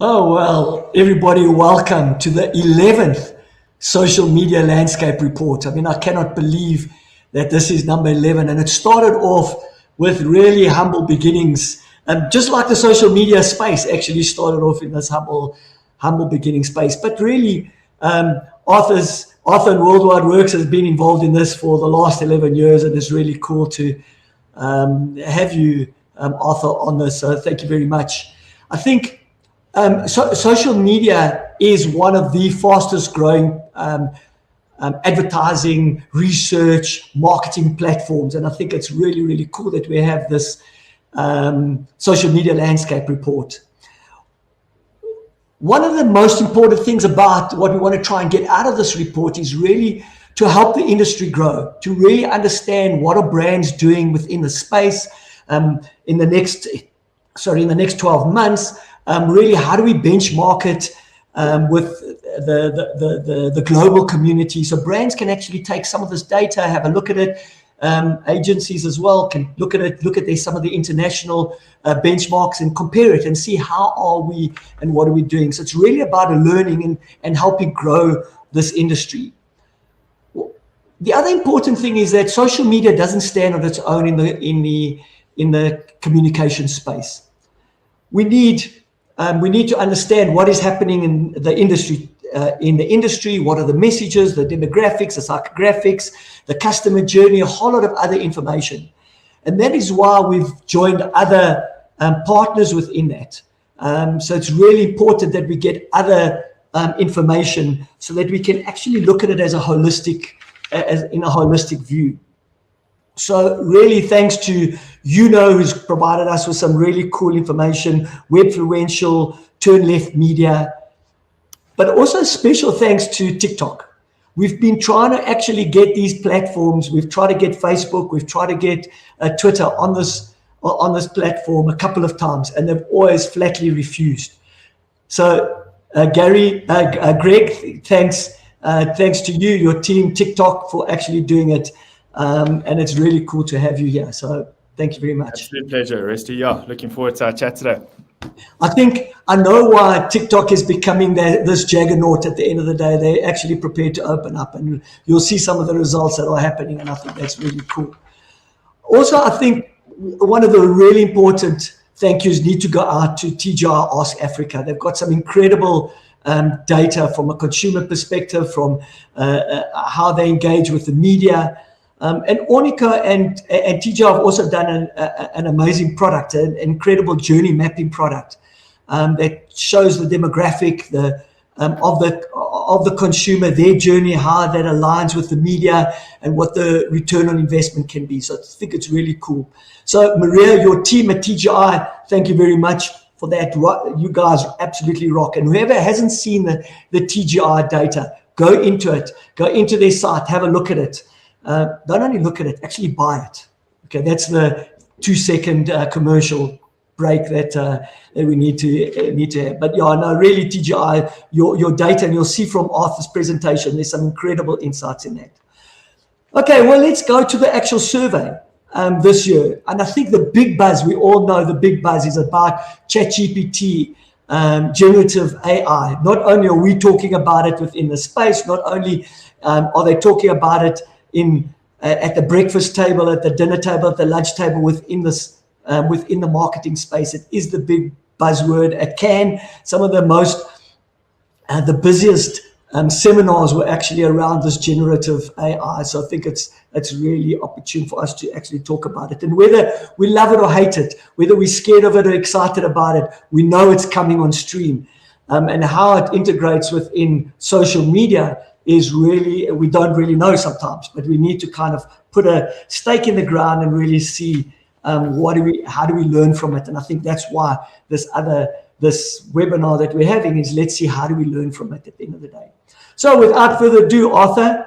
Oh, well, everybody, welcome to the 11th Social Media Landscape Report. I mean, I cannot believe that this is number 11, and it started off with really humble beginnings. Just like the social media space actually started off in this humble beginning space. But really, Arthur and Worldwide Works has been involved in this for the last 11 years, and it's really cool to have you, Arthur, on this. So thank you very much. I think social media is one of the fastest growing advertising, research, marketing platforms. And I think it's really, really cool that we have this social media landscape report. One of the most important things about what we want to try and get out of this report is really to help the industry grow, to really understand what are brands doing within the space in the next 12 months. Really, how do we benchmark it with the global community, so brands can actually take some of this data, have a look at it. Agencies as well can look at some of the international benchmarks and compare it and see how are we and what are we doing. So it's really about learning and helping grow this industry. The other important thing is that social media doesn't stand on its own in the communication space. We need to understand what is happening in the industry. What are the messages, the demographics, the psychographics, the customer journey, a whole lot of other information. And that is why we've joined other partners within that. So it's really important that we get other information so that we can actually look at it as in a holistic view. So really thanks to who's provided us with some really cool information, Webfluential, Turn Left Media, but also special thanks to TikTok. We've been trying to actually get these platforms. We've tried to get Facebook. We've tried to get Twitter on this platform a couple of times, and they've always flatly refused. So Greg, thanks to you, your team, TikTok, for actually doing it. And it's really cool to have you here. So thank you very much. Absolute pleasure, Oresty. Yeah, looking forward to our chat today. I know why TikTok is becoming this juggernaut at the end of the day. They're actually prepared to open up, and you'll see some of the results that are happening, and I think that's really cool. Also, I think one of the really important thank yous need to go out to TGI Ask Africa. They've got some incredible data from a consumer perspective, from how they engage with the media. And Ornica and TGI have also done an amazing product, an incredible journey mapping product that shows the demographic of the consumer, their journey, how that aligns with the media, and what the return on investment can be. So I think it's really cool. So Maria, your team at TGI, thank you very much for that. You guys absolutely rock. And whoever hasn't seen the TGI data, go into it. Go into their site, have a look at it. Don't only look at it, actually buy it. Okay, that's the 2-second commercial break that we need to have. But yeah, no, really, TGI, your data, and you'll see from Arthur's presentation, there's some incredible insights in that. Okay, well, let's go to the actual survey this year. And I think the big buzz, we all know the big buzz is about ChatGPT, generative AI. Not only are we talking about it within the space, not only are they talking about it at the breakfast table, at the dinner table, at the lunch table, within the marketing space. It is the big buzzword at Cannes. Some of the the busiest seminars were actually around this generative AI. So I think it's really opportune for us to actually talk about it. And whether we love it or hate it, whether we're scared of it or excited about it, we know it's coming on stream. And how it integrates within social media is really, we don't really know sometimes, but we need to kind of put a stake in the ground and really see how do we learn from it. And I think that's why this webinar that we're having is, let's see how do we learn from it at the end of the day. So without further ado, Arthur,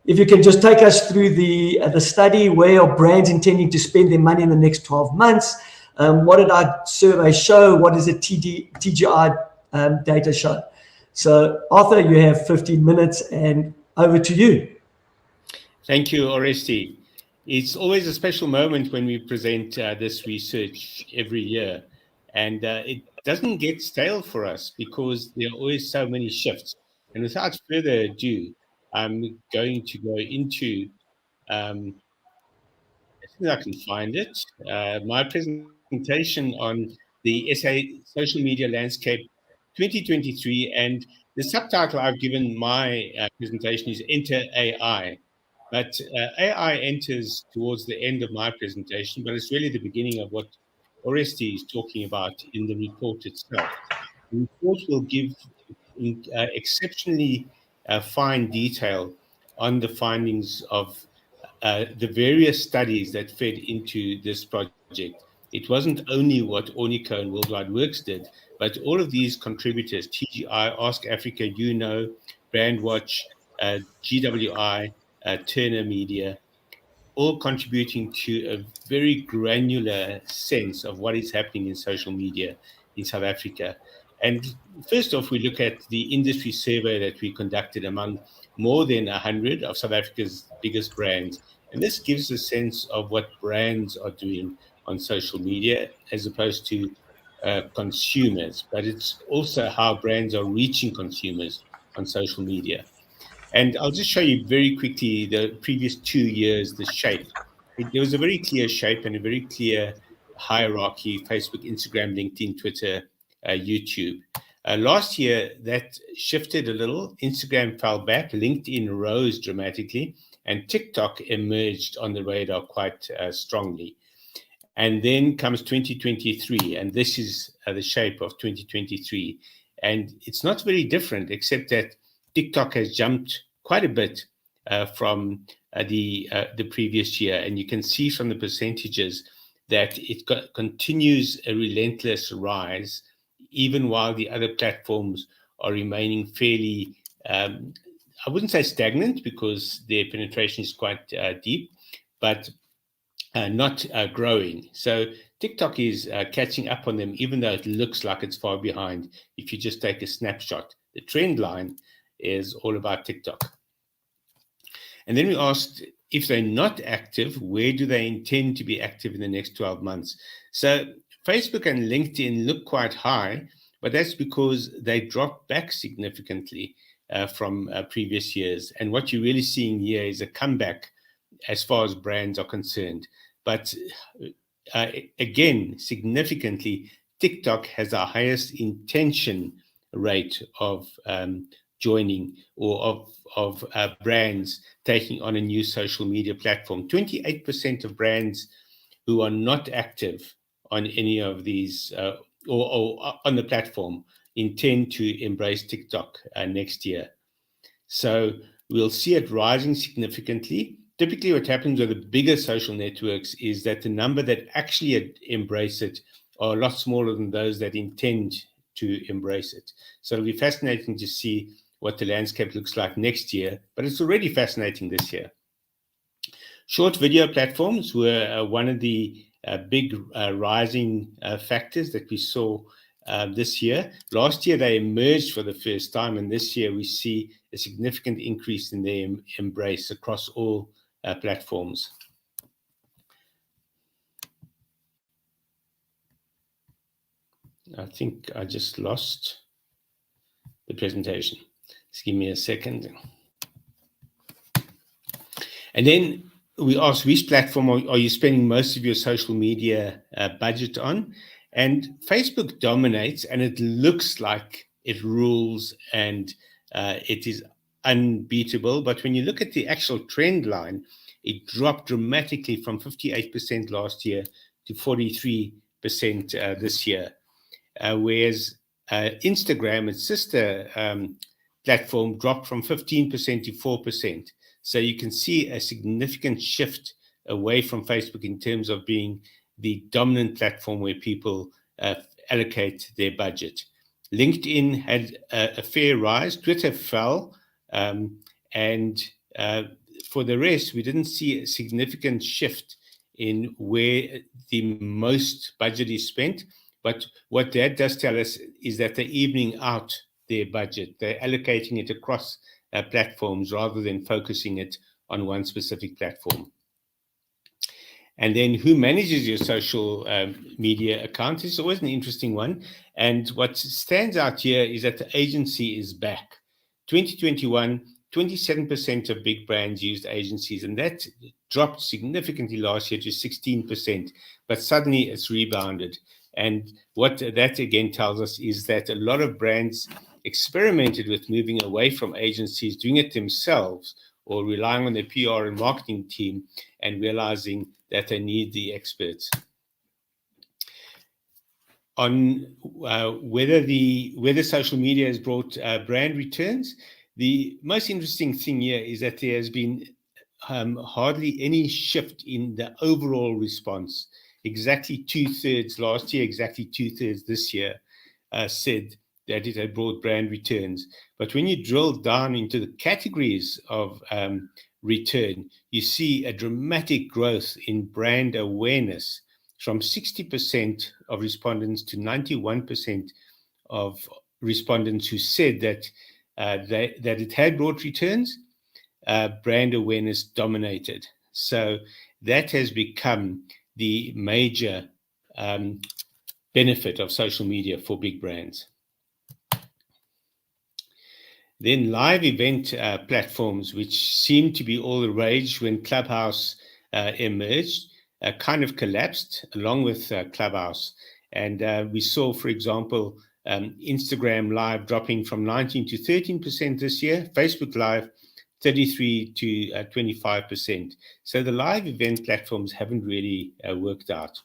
if you can just take us through the study, where are brands intending to spend their money in the next 12 months? What did our survey show? What does the TGI data show? So, Arthur, you have 15 minutes, and over to you. Thank you, Oresty. It's always a special moment when we present this research every year. And it doesn't get stale for us because there are always so many shifts. And without further ado, I'm going to go into, as soon as I can find it, my presentation on the SA Social Media Landscape 2023. And the subtitle I've given my presentation is Enter AI. But AI enters towards the end of my presentation, but it's really the beginning of what Oresti is talking about in the report itself. The report will give exceptionally fine detail on the findings of the various studies that fed into this project. It wasn't only what Ornico and Worldwide Works did, but all of these contributors, TGI, Ask Africa, Brandwatch, GWI, Turner Media, all contributing to a very granular sense of what is happening in social media in South Africa. And first off, we look at the industry survey that we conducted among more than 100 of South Africa's biggest brands. And this gives a sense of what brands are doing on social media as opposed to consumers, but it's also how brands are reaching consumers on social media. And I'll just show you very quickly the previous 2 years, the shape. There was a very clear shape and a very clear hierarchy: Facebook, Instagram, LinkedIn, Twitter, YouTube. Last year, that shifted a little. Instagram fell back, LinkedIn rose dramatically, and TikTok emerged on the radar quite strongly. And then comes 2023, and this is the shape of 2023. And it's not very different, except that TikTok has jumped quite a bit from the previous year. And you can see from the percentages that it continues a relentless rise, even while the other platforms are remaining fairly, I wouldn't say stagnant because their penetration is quite deep, but not growing. So TikTok is catching up on them, even though it looks like it's far behind. If you just take a snapshot, the trend line is all about TikTok. And then we asked, if they're not active, where do they intend to be active in the next 12 months? So Facebook and LinkedIn look quite high, but that's because they dropped back significantly from previous years. And what you're really seeing here is a comeback as far as brands are concerned. But again, significantly, TikTok has the highest intention rate of joining or of brands taking on a new social media platform. 28% of brands who are not active on any of these or on the platform intend to embrace TikTok next year. So we'll see it rising significantly. Typically, what happens with the bigger social networks is that the number that actually embrace it are a lot smaller than those that intend to embrace it. So it'll be fascinating to see what the landscape looks like next year, but it's already fascinating this year. Short video platforms were one of the big rising factors that we saw this year. Last year, they emerged for the first time, and this year we see a significant increase in their embrace across all platforms. I think I just lost the presentation. Just give me a second. And then we asked, which platform are you spending most of your social media budget on? And Facebook dominates, and it looks like it rules and it is unbeatable. But when you look at the actual trend line, it dropped dramatically from 58% last year to 43% this year. Whereas Instagram, its sister platform, dropped from 15% to 4%. So you can see a significant shift away from Facebook in terms of being the dominant platform where people allocate their budget. LinkedIn had a fair rise. Twitter fell. And for the rest, we didn't see a significant shift in where the most budget is spent. But what that does tell us is that they're evening out their budget. They're allocating it across platforms rather than focusing it on one specific platform. And then who manages your social media account is always an interesting one. And what stands out here is that the agency is back. 2021, 27% of big brands used agencies, and that dropped significantly last year to 16%, but suddenly it's rebounded. And what that again tells us is that a lot of brands experimented with moving away from agencies, doing it themselves, or relying on their PR and marketing team, and realizing that they need the experts. On whether social media has brought brand returns, the most interesting thing here is that there has been hardly any shift in the overall response. Exactly 2/3 last year, exactly 2/3 this year said that it had brought brand returns. But when you drill down into the categories of return, you see a dramatic growth in brand awareness, from 60% of respondents to 91% of respondents who said that that it had brought returns. Brand awareness dominated. So that has become the major benefit of social media for big brands. Then live event platforms, which seemed to be all the rage when Clubhouse emerged, kind of collapsed along with Clubhouse. And we saw, for example, Instagram Live dropping from 19 to 13% this year, Facebook Live 33 to 25%. So the live event platforms haven't really worked out.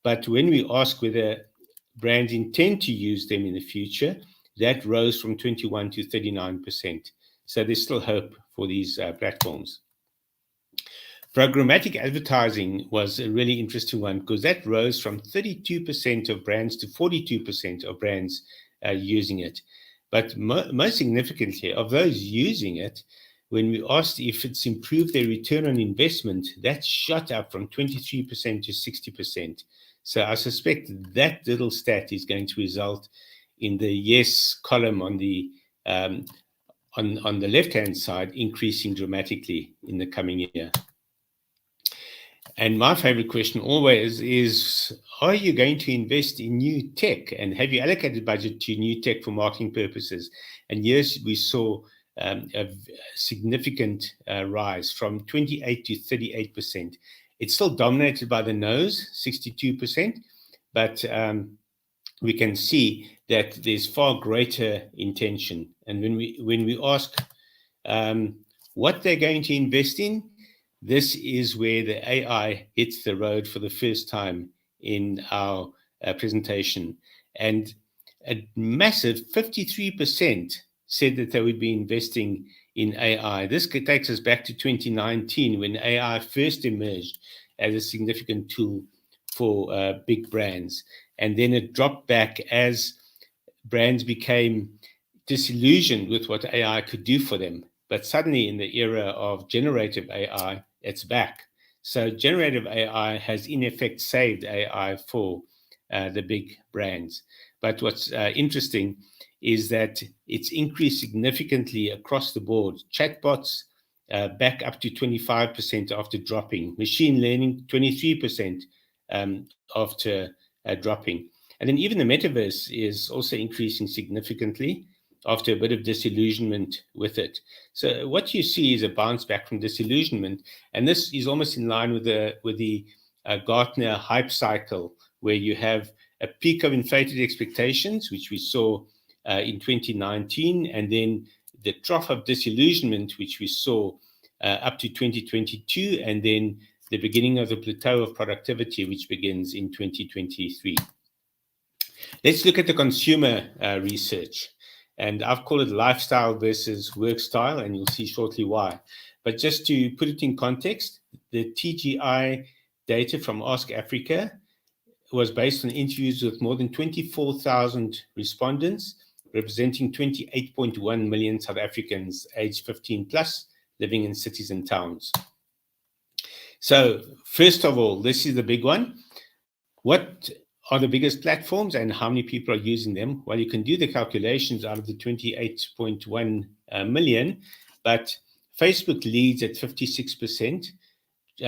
But when we ask whether brands intend to use them in the future, that rose from 21 to 39%. So there's still hope for these platforms. Programmatic advertising was a really interesting one, because that rose from 32% of brands to 42% of brands using it. But most significantly, of those using it, when we asked if it's improved their return on investment, that shot up from 23% to 60%. So I suspect that little stat is going to result in the yes column on the left-hand side increasing dramatically in the coming year. And my favorite question always is, are you going to invest in new tech? And have you allocated budget to new tech for marketing purposes? And yes, we saw a significant rise from 28 to 38%. It's still dominated by the no's, 62%, but we can see that there's far greater intention. And when we ask what they're going to invest in, this is where the AI hits the road for the first time in our presentation. And a massive 53% said that they would be investing in AI. This takes us back to 2019, when AI first emerged as a significant tool for big brands. And then it dropped back as brands became disillusioned with what AI could do for them. But suddenly, in the era of generative AI, it's back. So generative AI has in effect saved AI for the big brands. But what's interesting is that it's increased significantly across the board. Chatbots back up to 25% after dropping. Machine learning, 23% after dropping. And then even the metaverse is also increasing significantly after a bit of disillusionment with it. So what you see is a bounce back from disillusionment. And this is almost in line with the Gartner hype cycle, where you have a peak of inflated expectations, which we saw in 2019, and then the trough of disillusionment, which we saw up to 2022, and then the beginning of the plateau of productivity, which begins in 2023. Let's look at the consumer research. And I've called it lifestyle versus work style, and you'll see shortly why. But just to put it in context, the TGI data from Ask Africa was based on interviews with more than 24,000 respondents, representing 28.1 million South Africans aged 15 plus living in cities and towns. So first of all, this is the big one. What are the biggest platforms and how many people are using them? Well, you can do the calculations out of the 28.1 million, but Facebook leads at 56%,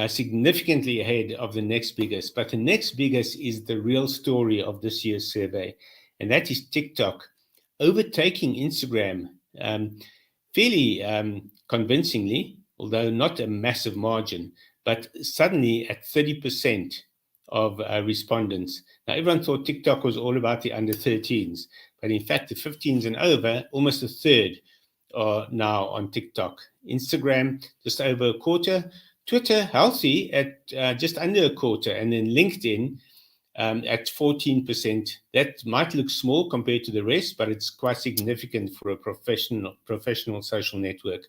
significantly ahead of the next biggest. But the next biggest is the real story of this year's survey, and that is TikTok overtaking Instagram fairly convincingly, although not a massive margin, but suddenly at 30% of respondents. Now, everyone thought TikTok was all about the under 13s, but in fact, the 15s and over, almost a third are now on TikTok. Instagram, just over a quarter. Twitter, healthy at just under a quarter. And then LinkedIn at 14%. That might look small compared to the rest, but it's quite significant for a professional social network.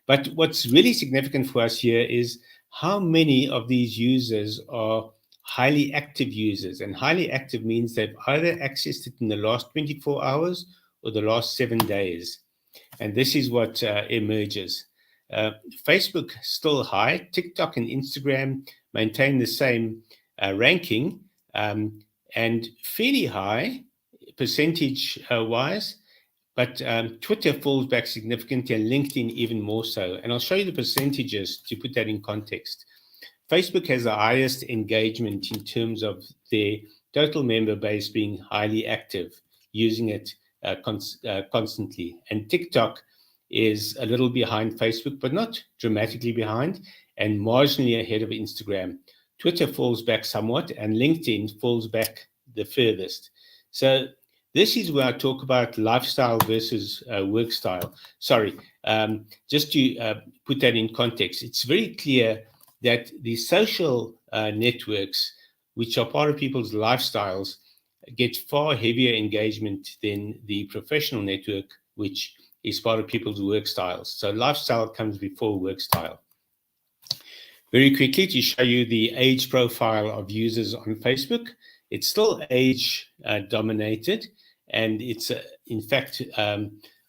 But what's really significant for us here is how many of these users are highly active users. And highly active means they've either accessed it in the last 24 hours or the last 7 days. And this is what emerges. Facebook still high. TikTok and Instagram maintain the same ranking and fairly high percentage-wise. But Twitter falls back significantly and LinkedIn even more so. And I'll show you the percentages to put that in context. Facebook has the highest engagement in terms of their total member base being highly active, using it constantly. And TikTok is a little behind Facebook, but not dramatically behind, and marginally ahead of Instagram. Twitter falls back somewhat, and LinkedIn falls back the furthest. So this is where I talk about lifestyle versus work style. Sorry, just to put that in context, it's very clear that the social networks, which are part of people's lifestyles, get far heavier engagement than the professional network, which is part of people's work styles. So lifestyle comes before work style. Very quickly, to show you the age profile of users on Facebook, it's still age dominated, and it's in fact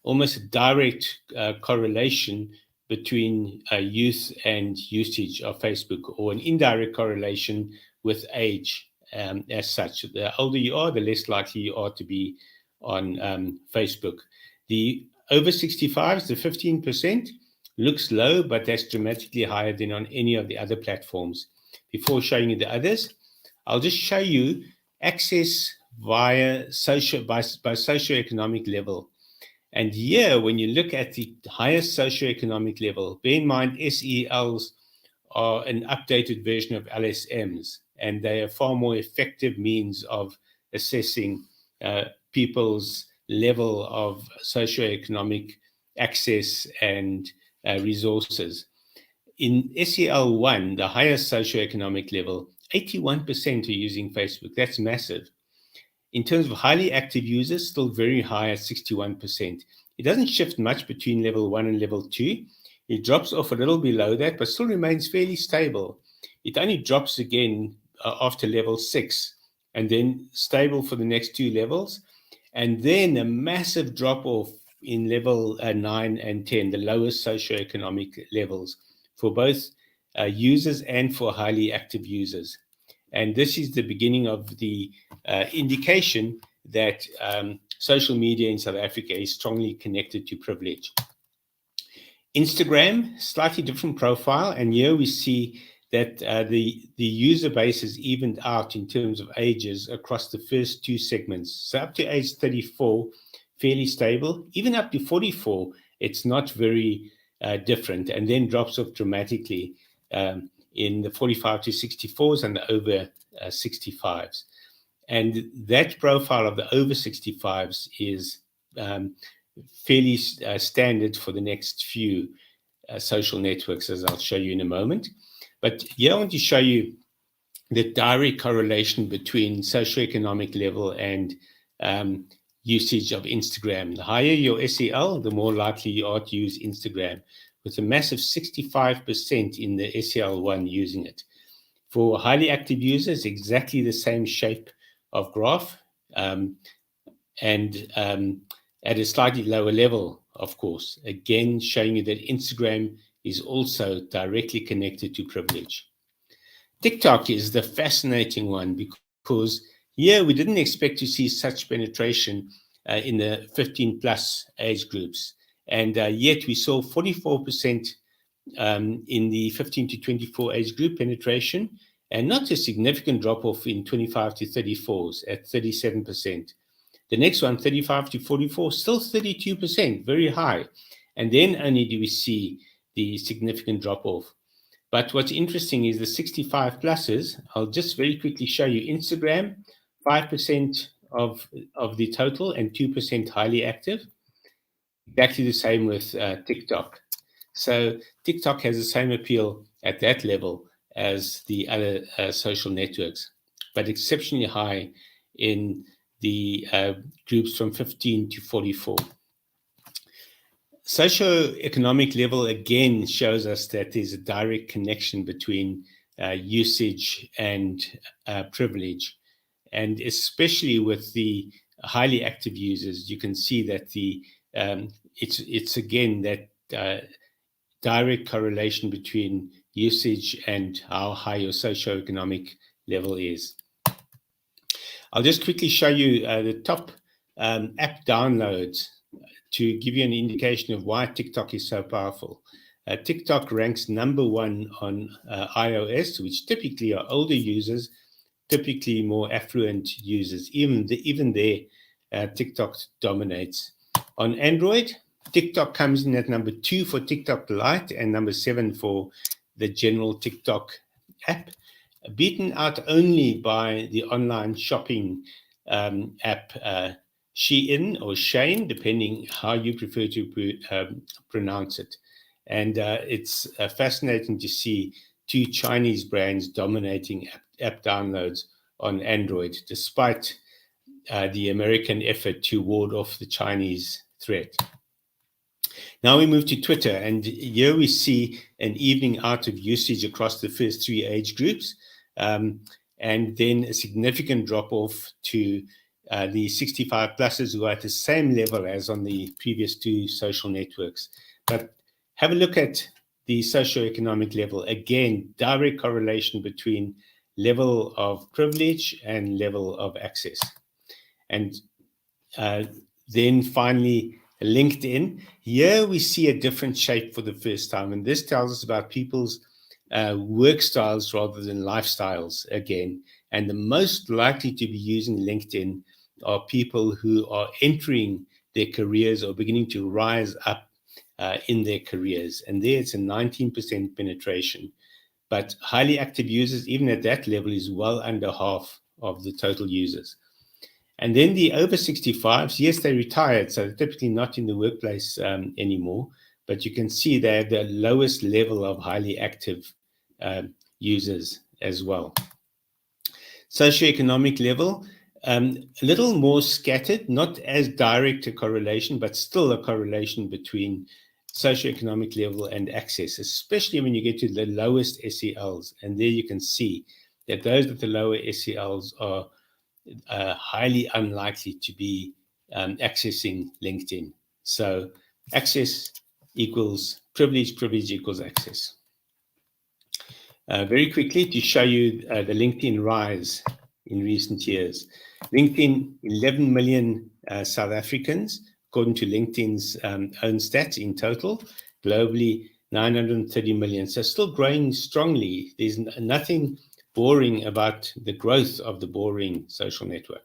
almost a direct correlation between youth and usage of Facebook, or an indirect correlation with age as such. The older you are, the less likely you are to be on Facebook. The over 65s, the 15%, looks low, but that's dramatically higher than on any of the other platforms. Before showing you the others, I'll just show you access via by socioeconomic level. And here, when you look at the highest socioeconomic level, bear in mind SELs are an updated version of LSMs, and they are far more effective means of assessing people's level of socioeconomic access and resources. In SEL1, the highest socioeconomic level, 81% are using Facebook. That's massive. In terms of highly active users, still very high at 61%. It doesn't shift much between level 1 and level 2. It drops off a little below that, but still remains fairly stable. It only drops again after level 6, and then stable for the next 2 levels. And then a massive drop off in level 9 and 10, the lowest socioeconomic levels, for both users and for highly active users. And this is the beginning of the indication that social media in South Africa is strongly connected to privilege. Instagram, slightly different profile, and here we see that the user base is evened out in terms of ages across the first 2 segments. So up to age 34, fairly stable. Even up to 44, it's not very different, and then drops off dramatically in the 45 to 64s and the over 65s. And that profile of the over 65s is fairly standard for the next few social networks, as I'll show you in a moment. But here I want to show you the direct correlation between socioeconomic level and usage of Instagram. The higher your SEL, the more likely you are to use Instagram, with a massive 65% in the SEL1 using it. For highly active users, exactly the same shape of graph, and at a slightly lower level, of course, again showing you that Instagram is also directly connected to privilege. TikTok is the fascinating one, because here we didn't expect to see such penetration in the 15 plus age groups. And yet we saw 44% in the 15 to 24 age group penetration, and not a significant drop-off in 25 to 34s at 37%. The next one, 35 to 44, still 32%, very high. And then only do we see the significant drop-off. But what's interesting is the 65 pluses. I'll just very quickly show you Instagram, 5% of the total and 2% highly active. Exactly the same with TikTok. So TikTok has the same appeal at that level as the other social networks, but exceptionally high in the groups from 15 to 44. Socioeconomic level again shows us that there's a direct connection between usage and privilege. And especially with the highly active users, you can see that it's again that direct correlation between usage and how high your socioeconomic level is. I'll just quickly show you the top app downloads to give you an indication of why TikTok is so powerful. TikTok ranks #1 on iOS, which typically are older users, typically more affluent users. Even there, TikTok dominates. On Android, TikTok comes in at #2 for TikTok Lite and #7 for the general TikTok app, beaten out only by the online shopping app Shein or Shane, depending how you prefer to pronounce it. And it's fascinating to see two Chinese brands dominating app downloads on Android, despite the American effort to ward off the Chinese threat. Now we move to Twitter, and here we see an evening out of usage across the first 3 age groups, and then a significant drop-off to the 65 pluses who are at the same level as on the previous 2 social networks. But have a look at the socioeconomic level. Again, direct correlation between level of privilege and level of access. And then finally, LinkedIn. Here we see a different shape for the first time, and this tells us about people's work styles rather than lifestyles again. And the most likely to be using LinkedIn are people who are entering their careers or beginning to rise up in their careers. And there it's a 19% penetration. But highly active users, even at that level, is well under half of the total users. And then the over 65s, yes, they retired, so they're typically not in the workplace anymore, but you can see they have the lowest level of highly active users as well. Socioeconomic level, a little more scattered, not as direct a correlation, but still a correlation between socioeconomic level and access, especially when you get to the lowest SELs. And there you can see that those with the lower SELs are highly unlikely to be accessing LinkedIn. So access equals privilege, privilege equals access. Very quickly to show you the LinkedIn rise in recent years. LinkedIn, 11 million South Africans, according to LinkedIn's own stats in total. Globally, 930 million. So still growing strongly. There's nothing boring about the growth of the boring social network.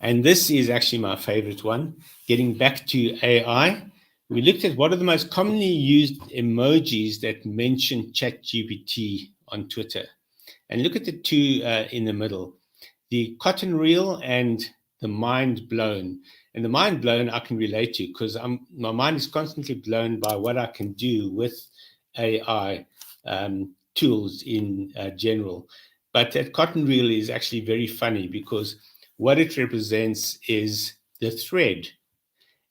And this is actually my favorite one. Getting back to AI, we looked at what are the most commonly used emojis that mention ChatGPT on Twitter. And look at the two in the middle, the cotton reel and the mind blown. And the mind blown I can relate to because my mind is constantly blown by what I can do with AI tools in general. But that cotton reel is actually very funny because what it represents is the thread.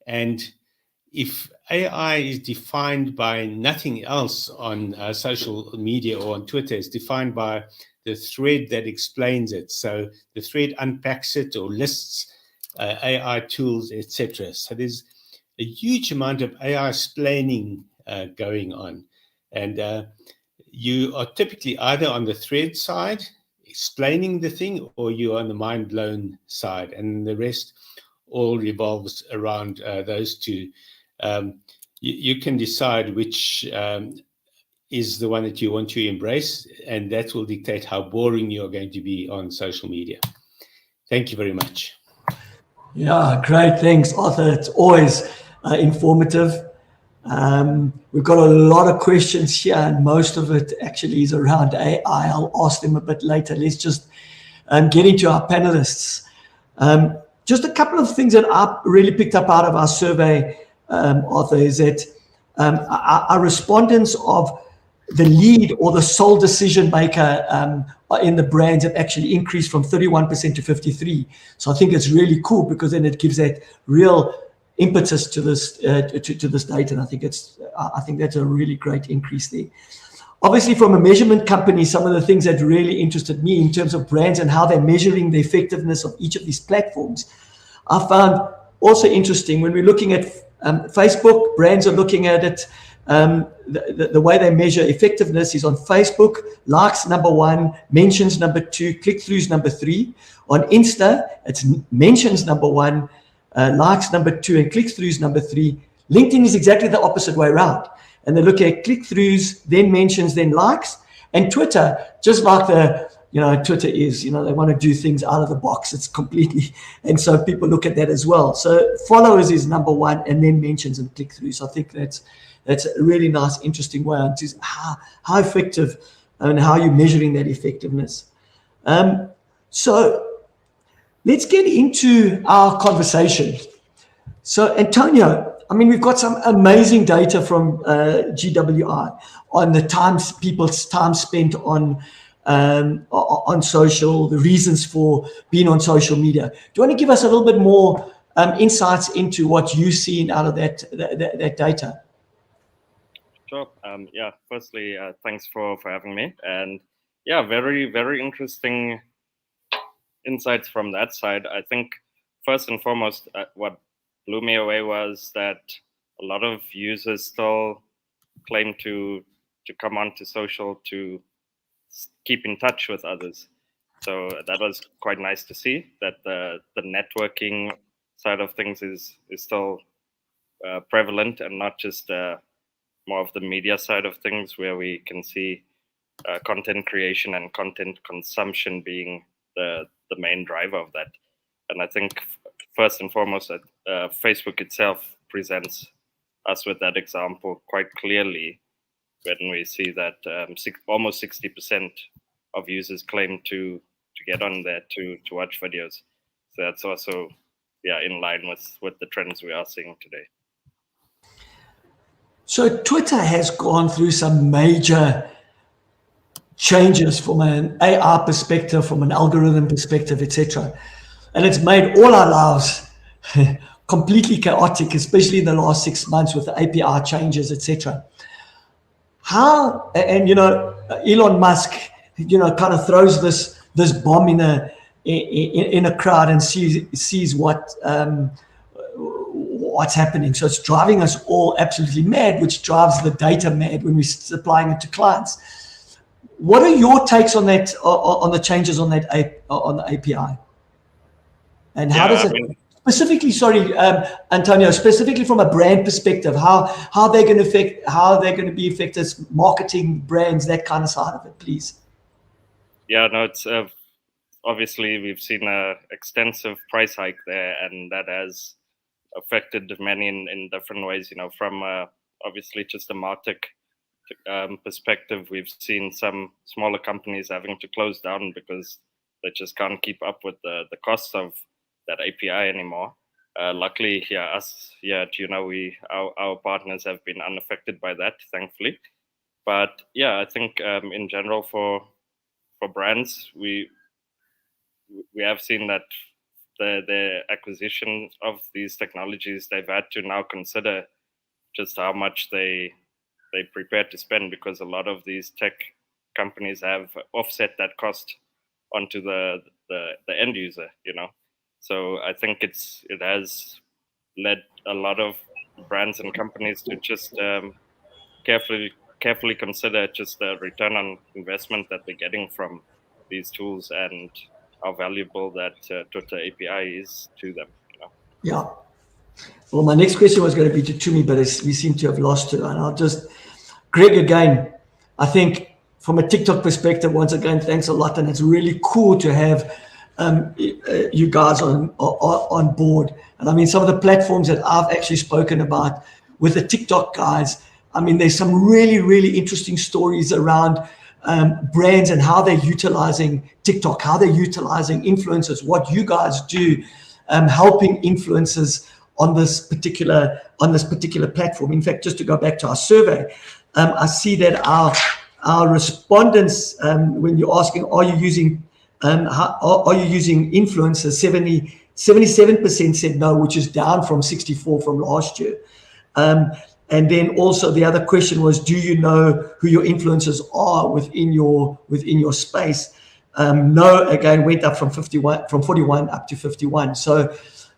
And if AI is defined by nothing else on social media or on Twitter, it's defined by the thread that explains it. So the thread unpacks it or lists AI tools, etc. So there's a huge amount of AI explaining going on. And you are typically either on the thread side, explaining the thing, or you are on the mind-blown side. And the rest all revolves around those two. you can decide which is the one that you want to embrace, and that will dictate how boring you're going to be on social media. Thank you very much. Yeah, great. Thanks, Arthur. It's always informative. We've got a lot of questions here, and most of it actually is around AI. I'll ask them a bit later. Let's just get into our panelists. Just a couple of things that I really picked up out of our survey, Arthur, is that our respondents of the lead or the sole decision maker in the brands have actually increased from 31% to 53%. So I think it's really cool, because then it gives that real impetus to this to this data, and I think that's a really great increase there. Obviously, from a measurement company, some of the things that really interested me in terms of brands and how they're measuring the effectiveness of each of these platforms, I found also interesting. When we're looking at Facebook, brands are looking at it. The way they measure effectiveness is on Facebook, likes number 1, mentions number 2, click-throughs number 3. On Insta, it's mentions number 1, likes number 2, and click-throughs number 3. LinkedIn is exactly the opposite way around. And they look at click-throughs, then mentions, then likes. And Twitter, just like Twitter is, they want to do things out of the box. It's completely, and so people look at that as well. So followers is number 1, and then mentions and click-throughs. So I think that's a really nice, interesting way on how effective and how you're measuring that effectiveness. So let's get into our conversation. So Antonio, we've got some amazing data from GWI on the people's time spent on social, the reasons for being on social media. Do you want to give us a little bit more insights into what you've seen out of that data? Sure. Firstly, thanks for having me. And yeah, very, very interesting insights from that side. I think first and foremost, what blew me away was that a lot of users still claim to come onto social to keep in touch with others. So that was quite nice to see that the networking side of things is still prevalent, and not just more of the media side of things, where we can see content creation and content consumption being the main driver of that. And I think first and foremost that Facebook itself presents us with that example quite clearly, when we see that almost 60% of users claim to get on there to watch videos. So that's also in line with the trends we are seeing today. So Twitter has gone through some major changes from an AI perspective, from an algorithm perspective, etc. And it's made all our lives completely chaotic, especially in the last 6 months with the API changes, etc. How, and Elon Musk, kind of throws this bomb in a crowd and sees what's happening. So it's driving us all absolutely mad, which drives the data mad when we're supplying it to clients. What are your takes on that, on the changes on that on the API? And how does it specifically, Antonio, specifically from a brand perspective, how they're going to be affected as marketing brands, that kind of side of it, please? Yeah, no, it's obviously we've seen an extensive price hike there, and that has affected many in different ways. From obviously just a market perspective, we've seen some smaller companies having to close down because they just can't keep up with the cost of that API anymore. Luckily, us at our partners have been unaffected by that, thankfully. But I think in general for brands, we have seen that the acquisition of these technologies, they've had to now consider just how much they prepared to spend, because a lot of these tech companies have offset that cost onto the end user, So I think it has led a lot of brands and companies to just carefully consider just the return on investment that they're getting from these tools, and how valuable that Twitter API is to them. Yeah. Well, my next question was going to be to Tumi, but we seem to have lost her. And I'll just, Greg, again, I think from a TikTok perspective, once again, thanks a lot. And it's really cool to have you guys on board. And I mean, some of the platforms that I've actually spoken about with the TikTok guys, I mean, there's some really, really interesting stories around brands and how they're utilizing TikTok, how they're utilizing influencers, what you guys do, helping influencers on this particular platform. In fact, just to go back to our survey, I see that our respondents, when you're asking, are you using influencers, 77% said no, which is down from 64 from last year. And then also the other question was, do you know who your influencers are within your space? No, again, went up from 41 up to 51. So,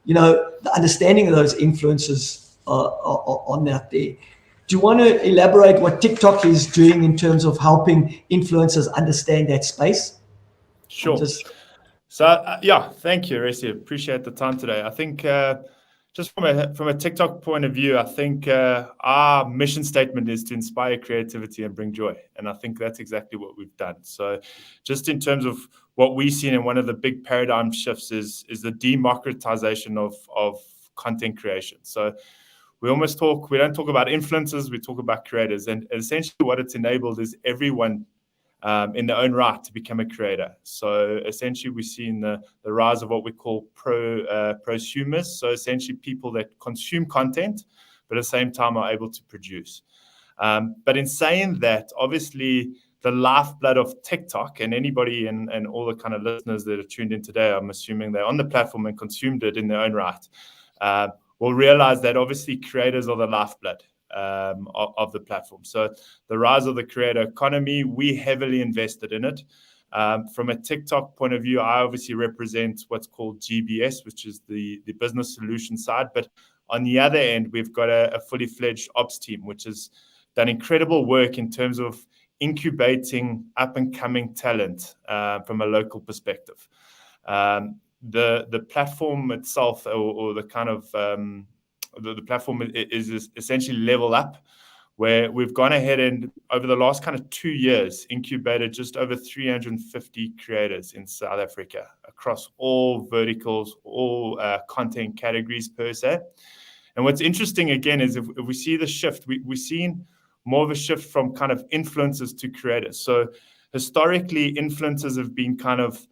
you know, the understanding of those influencers are on that there. Do you want to elaborate what TikTok is doing in terms of helping influencers understand that space? Sure. Thank you, Aresti. Appreciate the time today. I think just from a TikTok point of view, I think our mission statement is to inspire creativity and bring joy. And I think that's exactly what we've done. So just in terms of what we've seen, and one of the big paradigm shifts is the democratization of content creation. So we don't talk about influencers, we talk about creators. And essentially what it's enabled is everyone in their own right to become a creator. So essentially we've seen the rise of what we call prosumers. So essentially people that consume content, but at the same time are able to produce. But in saying that, obviously the lifeblood of TikTok, and anybody and all the kind of listeners that are tuned in today, I'm assuming they're on the platform and consumed it in their own right, will realize that obviously creators are the lifeblood of the platform. So the rise of the creator economy, we heavily invested in it. From a TikTok point of view, I obviously represent what's called GBS, which is the business solution side. But on the other end, we've got a fully fledged ops team, which has done incredible work in terms of incubating up and coming talent from a local perspective. The platform itself, or the kind of the platform is essentially Level Up, where we've gone ahead and over the last kind of 2 years incubated just over 350 creators in South Africa across all verticals, all content categories per se. And what's interesting again is if we see the shift, we've seen more of a shift from kind of influencers to creators. So historically, influencers have been kind of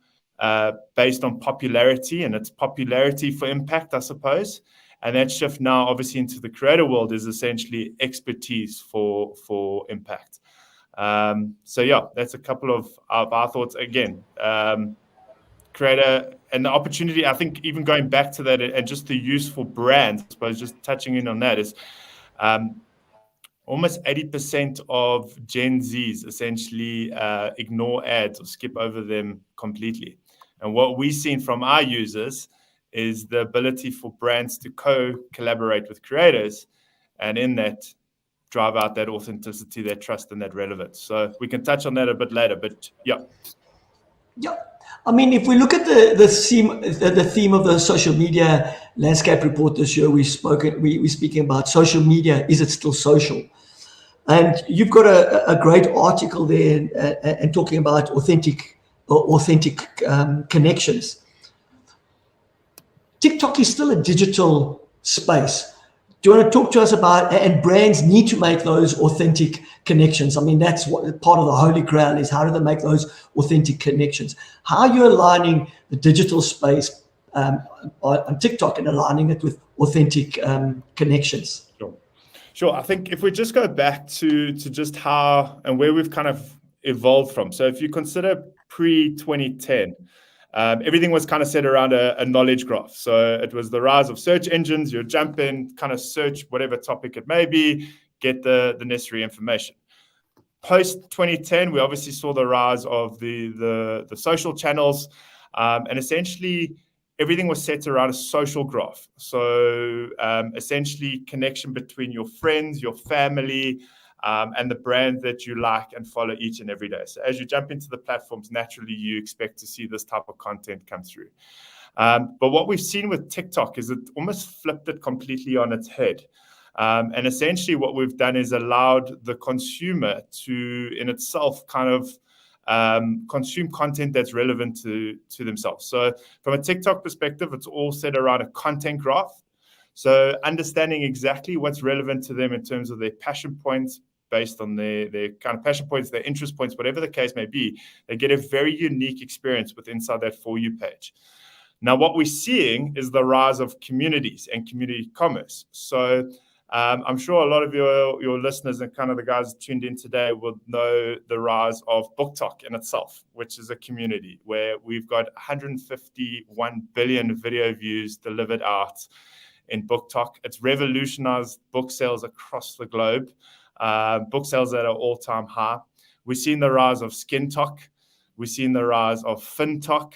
based on popularity, and it's popularity for impact, I suppose. And that shift now, obviously, into the creator world is essentially expertise for impact. So yeah, that's a couple of our thoughts. Again, creator and the opportunity, I think even going back to that and just the use for brands, I suppose just touching in on that is almost 80% of Gen Zs essentially ignore ads or skip over them completely. And what we've seen from our users is the ability for brands to collaborate with creators, and in that drive out that authenticity, that trust, and that relevance. So we can touch on that a bit later, but yeah. Yeah, I mean, if we look at the theme of the social media landscape report this year, we're speaking about social media. Is it still social? And you've got a great article there and talking about authentic connections. TikTok is still a digital space. Do you want to talk to us about, and brands need to make those authentic connections? I mean, that's what part of the Holy Grail is. How do they make those authentic connections? How are you aligning the digital space on TikTok and aligning it with authentic connections? Sure. I think if we just go back to just how and where we've kind of evolved from. So if you consider pre-2010, everything was kind of set around a knowledge graph. So it was the rise of search engines. You jump in, kind of search whatever topic it may be, get the necessary information. Post 2010, we obviously saw the rise of the social channels, and essentially everything was set around a social graph. So essentially connection between your friends, your family, and the brand that you like and follow each and every day. So as you jump into the platforms, naturally you expect to see this type of content come through. But what we've seen with TikTok is it almost flipped it completely on its head. And essentially what we've done is allowed the consumer to, in itself, kind of consume content that's relevant to themselves. So from a TikTok perspective, it's all set around a content graph. So understanding exactly what's relevant to them in terms of their passion points, based on their kind of passion points, their interest points, whatever the case may be, they get a very unique experience with inside that For You page. Now, what we're seeing is the rise of communities and community commerce. So I'm sure a lot of your listeners and kind of the guys tuned in today will know the rise of BookTok in itself, which is a community where we've got 151 billion video views delivered out in BookTok. It's revolutionized book sales across the globe. Book sales at an all-time high. We've seen the rise of SkinTok. We've seen the rise of FinTok.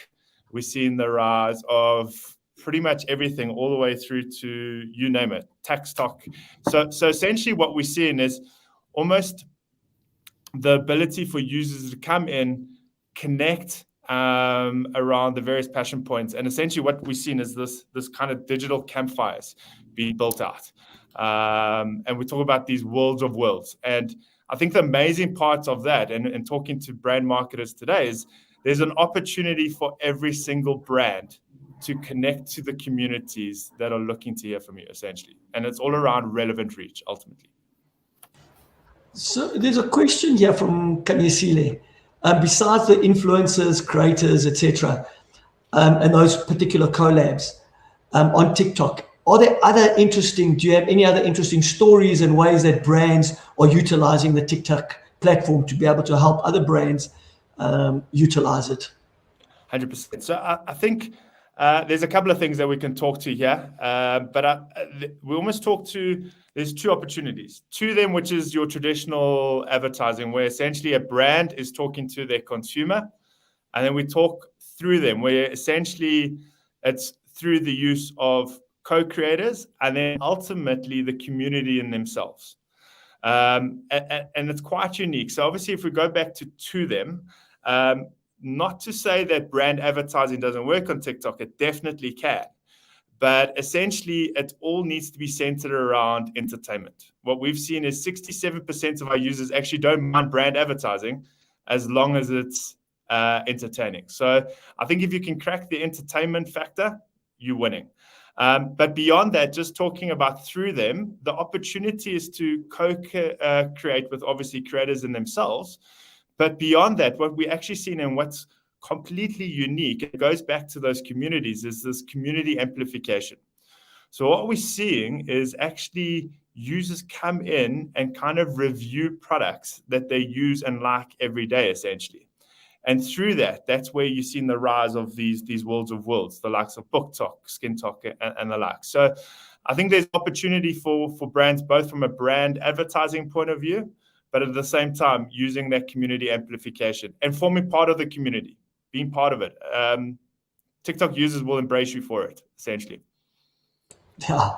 We've seen the rise of pretty much everything, all the way through to, you name it, TaxTok. So essentially what we're seeing is almost the ability for users to come in, connect around the various passion points. And essentially what we've seen is this kind of digital campfires being built out. And we talk about these worlds of worlds. And I think the amazing parts of that, and talking to brand marketers today, is there's an opportunity for every single brand to connect to the communities that are looking to hear from you, essentially. And it's all around relevant reach, ultimately. So there's a question here from Kanyesile. Besides the influencers, creators, etc., and those particular collabs on TikTok, are there other interesting, do you have any other interesting stories and ways that brands are utilizing the TikTok platform to be able to help other brands utilize it? 100%. So I think there's a couple of things that we can talk to here, but we almost talk to, there's two opportunities. To them, which is your traditional advertising, where essentially a brand is talking to their consumer, and then we talk through them, where essentially it's through the use of co-creators and then ultimately the community in themselves. And it's quite unique. So obviously, if we go back to them, not to say that brand advertising doesn't work on TikTok, it definitely can. But essentially, it all needs to be centered around entertainment. What we've seen is 67% of our users actually don't mind brand advertising as long as it's entertaining. So I think if you can crack the entertainment factor, you're winning. But beyond that, just talking about through them, the opportunity is to co-create with obviously creators in themselves. But beyond that, what we're actually seeing and what's completely unique, it goes back to those communities, is this community amplification. So what we're seeing is actually users come in and kind of review products that they use and like every day, essentially. And through that, that's where you've seen the rise of these worlds of worlds, the likes of BookTok, SkinTok, and the like. So I think there's opportunity for brands, both from a brand advertising point of view, but at the same time, using that community amplification and forming part of the community, being part of it. TikTok users will embrace you for it, essentially. Yeah.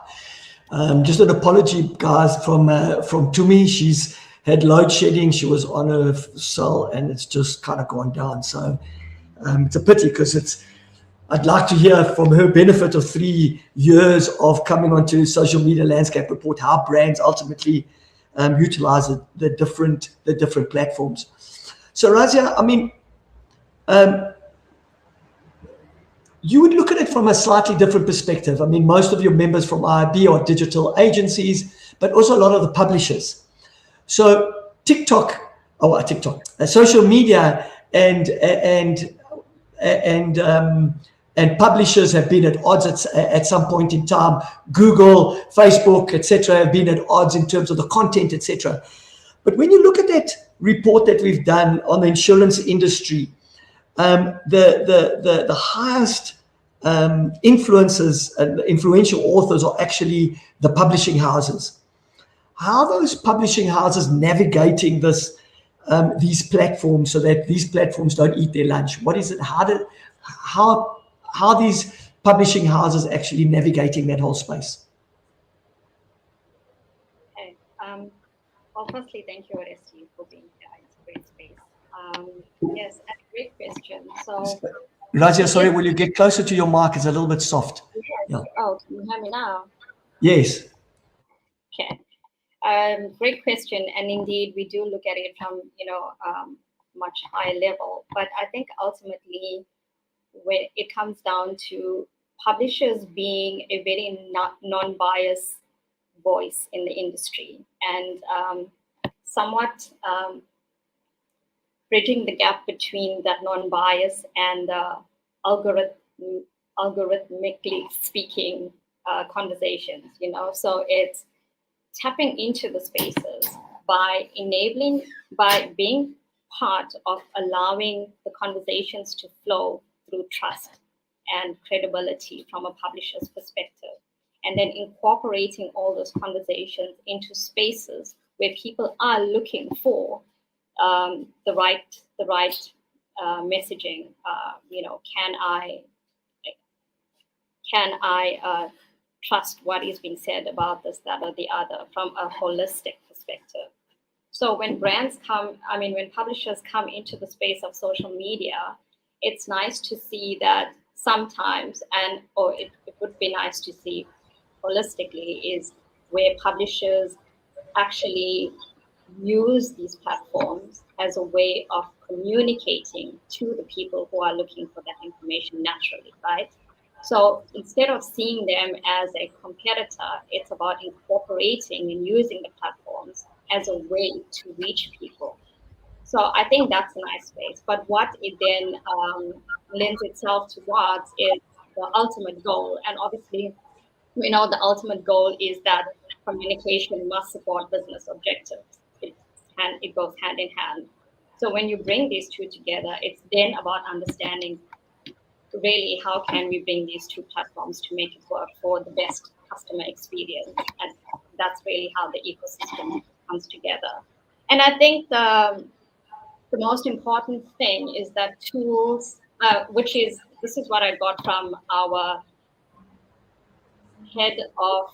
Just an apology, guys, from Tumi. She's had load shedding. She was on her cell and it's just kind of gone down. So it's a pity because I'd like to hear from her benefit of 3 years of coming onto Social Media Landscape Report, how brands ultimately utilize the different platforms. So Razia, I mean, you would look at it from a slightly different perspective. I mean, most of your members from IIB are digital agencies, but also a lot of the publishers. So social media and publishers have been at odds at some point in time. Google, Facebook, etc., have been at odds in terms of the content, etc. But when you look at that report that we've done on the insurance industry, the highest influencers and influential authors are actually the publishing houses. How are those publishing houses navigating these platforms so that these platforms don't eat their lunch? What is it? How are these publishing houses actually navigating that whole space? Okay. Well, firstly, thank you, Oresti, for being here. It's a great space. Yes, a great question. So Razia, sorry, will you get closer to your mic? It's a little bit soft. Yeah. Oh, can you hear me now? Yes. Okay. Great question. And indeed, we do look at it from, much higher level. But I think ultimately, when it comes down to publishers being a very non-biased voice in the industry and somewhat bridging the gap between that non-bias and algorithmically speaking conversations, so it's tapping into the spaces by being part of allowing the conversations to flow through trust and credibility from a publisher's perspective, and then incorporating all those conversations into spaces where people are looking for the right messaging. Can I trust what is being said about this, that, or the other from a holistic perspective? So when when publishers come into the space of social media, it's nice to see that sometimes, it would be nice to see holistically, is where publishers actually use these platforms as a way of communicating to the people who are looking for that information naturally, right? So instead of seeing them as a competitor, it's about incorporating and using the platforms as a way to reach people. So I think that's a nice space. But what it then lends itself towards is the ultimate goal. And obviously, we know the ultimate goal is that communication must support business objectives. It goes hand in hand. So when you bring these two together, it's then about understanding really how can we bring these two platforms to make it work for the best customer experience. And that's really how the ecosystem comes together. And I think the most important thing is that tools, this is what I got from our head of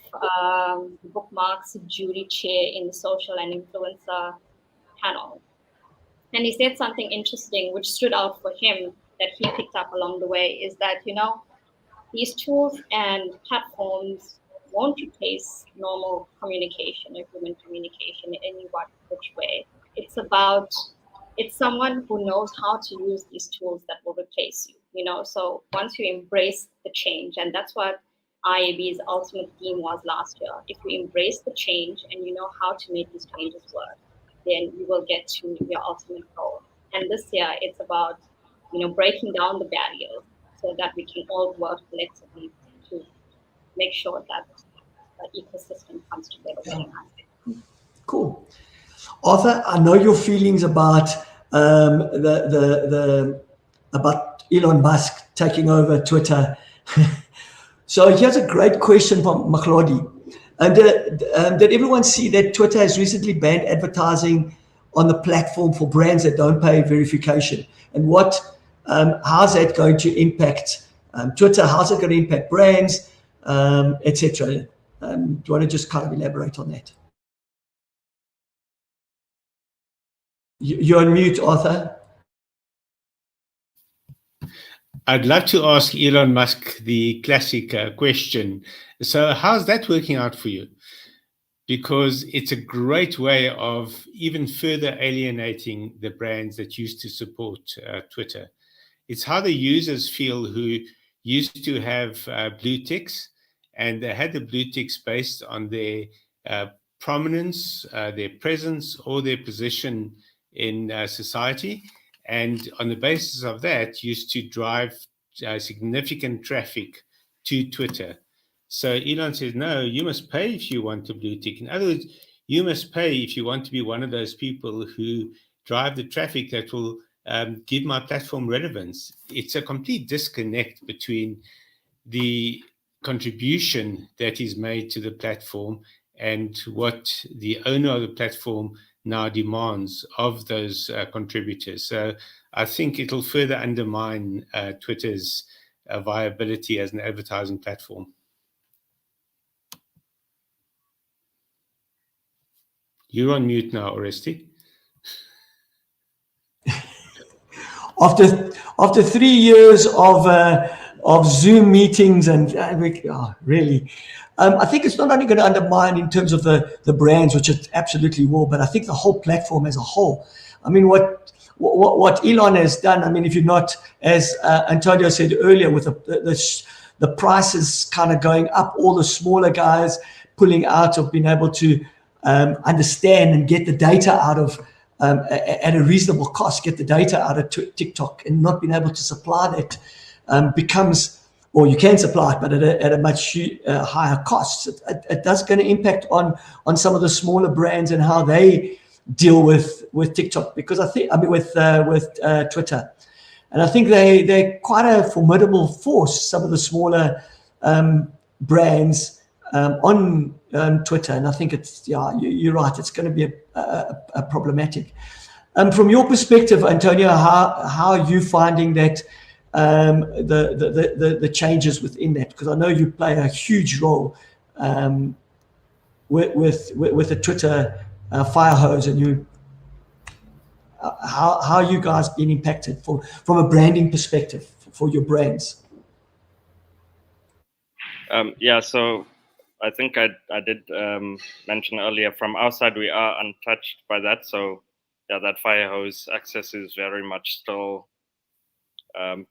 bookmarks jury chair in the social and influencer panel. And he said something interesting, which stood out for him that he picked up along the way, is that, these tools and platforms won't replace normal communication or human communication in any which way. It's someone who knows how to use these tools that will replace you, so once you embrace the change, and that's what IAB's ultimate theme was last year. If you embrace the change and you know how to make these changes work, then you will get to your ultimate goal. And this year, it's about, breaking down the barriers so that we can all work collectively to make sure that the ecosystem comes together very nicely. Cool. Arthur, I know your feelings about about Elon Musk taking over Twitter. So here's a great question from Maklodi. And did everyone see that Twitter has recently banned advertising on the platform for brands that don't pay verification? And how's that going to impact Twitter? How's it going to impact brands, etc.? Do you want to just kind of elaborate on that? You're on mute, Arthur. I'd love to ask Elon Musk the classic question. So how's that working out for you? Because it's a great way of even further alienating the brands that used to support Twitter. It's how the users feel who used to have blue ticks, and they had the blue ticks based on their prominence, their presence, or their position in society. And on the basis of that, used to drive significant traffic to Twitter. So Elon says, no, you must pay if you want a blue tick. In other words, you must pay if you want to be one of those people who drive the traffic that will give my platform relevance. It's a complete disconnect between the contribution that is made to the platform and what the owner of the platform now demands of those contributors. So I think it'll further undermine Twitter's viability as an advertising platform. You're on mute now, Oresti. after 3 years of Zoom meetings and really, I think it's not only going to undermine in terms of the brands, which it absolutely will, but I think the whole platform as a whole. I mean, what Elon has done. I mean, if you're not, as Antonio said earlier, with the prices kind of going up, all the smaller guys pulling out of being able to understand and get the data out of at a reasonable cost, get the data out of TikTok, and not being able to supply that becomes, or you can supply it, but at a much higher cost. It does going to impact on some of the smaller brands and how they deal with TikTok, because with Twitter, and I think they're quite a formidable force. Some of the smaller brands on Twitter, and I think it's you're right. It's going to be a problematic. From your perspective, Antonio, how are you finding that the changes within that? Because I know you play a huge role with the Twitter fire hose, and you. How are you guys being impacted from a branding perspective for your brands? So I think I did mention earlier, from our side, we are untouched by that. So that fire hose access is very much still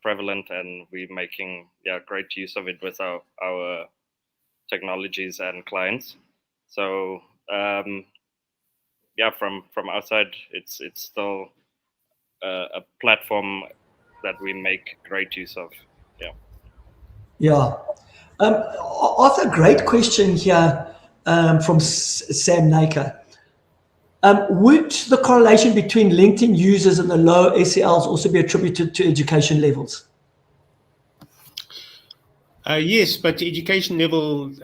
prevalent, and we're making great use of it with our technologies and clients. So from our side, it's still a platform that we make great use of. Arthur, great question here from Sam Naker. Would the correlation between LinkedIn users and the low SELs also be attributed to education levels? Yes, but education level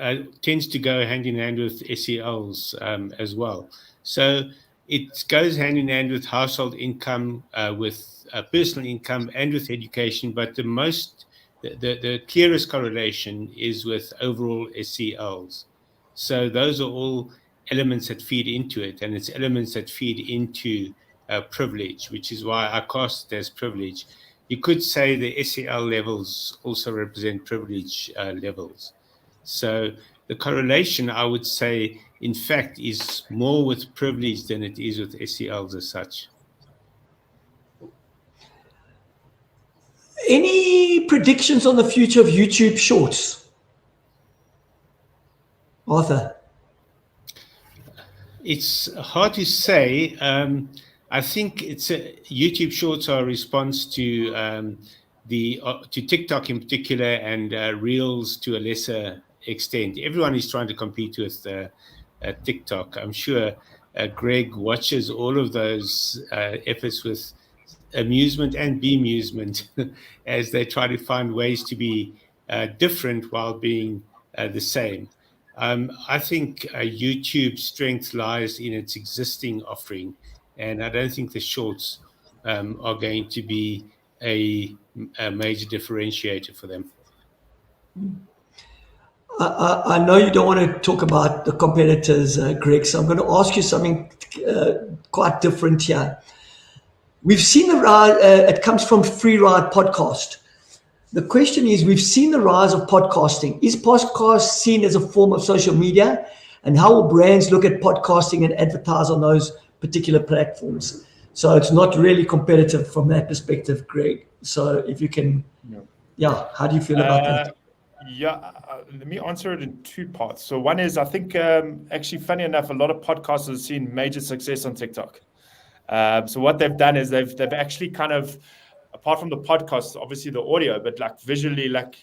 tends to go hand in hand with SELs as well. So it goes hand in hand with household income, with personal income, and with education. But the clearest correlation is with overall SELs. So those are all elements that feed into it, and it's elements that feed into privilege, which is why I cast it as privilege. You could say the SEL levels also represent privilege levels. So the correlation, I would say, in fact, is more with privilege than it is with SELs as such. Any predictions on the future of YouTube Shorts, Arthur? It's hard to say. I think YouTube Shorts are a response to to TikTok in particular, and Reels to a lesser extent. Everyone is trying to compete with TikTok. I'm sure Greg watches all of those efforts with amusement and bemusement as they try to find ways to be different while being the same. I think YouTube's strength lies in its existing offering, and I don't think the shorts are going to be a major differentiator for them. I know you don't want to talk about the competitors, Greg, so I'm going to ask you something quite different here. We've seen the rise, it comes from Free Ride Podcast. The question is, we've seen the rise of podcasting. Is podcast seen as a form of social media? And how will brands look at podcasting and advertise on those particular platforms? So it's not really competitive from that perspective, Greg. So if you can, how do you feel about that? Let me answer it in two parts. So one is, I think, actually, funny enough, a lot of podcasters have seen major success on TikTok. So what they've done is they've actually kind of, apart from the podcast, obviously the audio, but like visually, like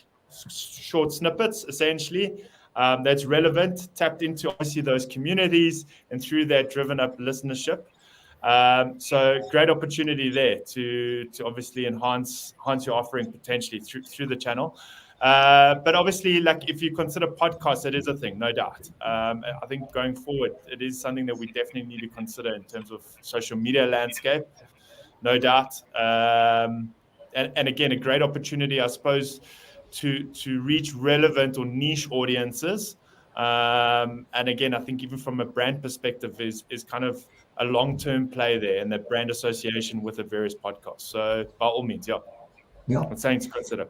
short snippets, essentially, that's relevant, tapped into obviously those communities, and through that driven up listenership. So great opportunity there to obviously enhance your offering potentially through the channel. But obviously, like if you consider podcasts, it is a thing, no doubt. I think going forward, it is something that we definitely need to consider in terms of social media landscape, no doubt. And again, a great opportunity, I suppose, to reach relevant or niche audiences. And again, I think even from a brand perspective is kind of a long-term play there and that brand association with the various podcasts. So by all means, yeah, it's something to consider.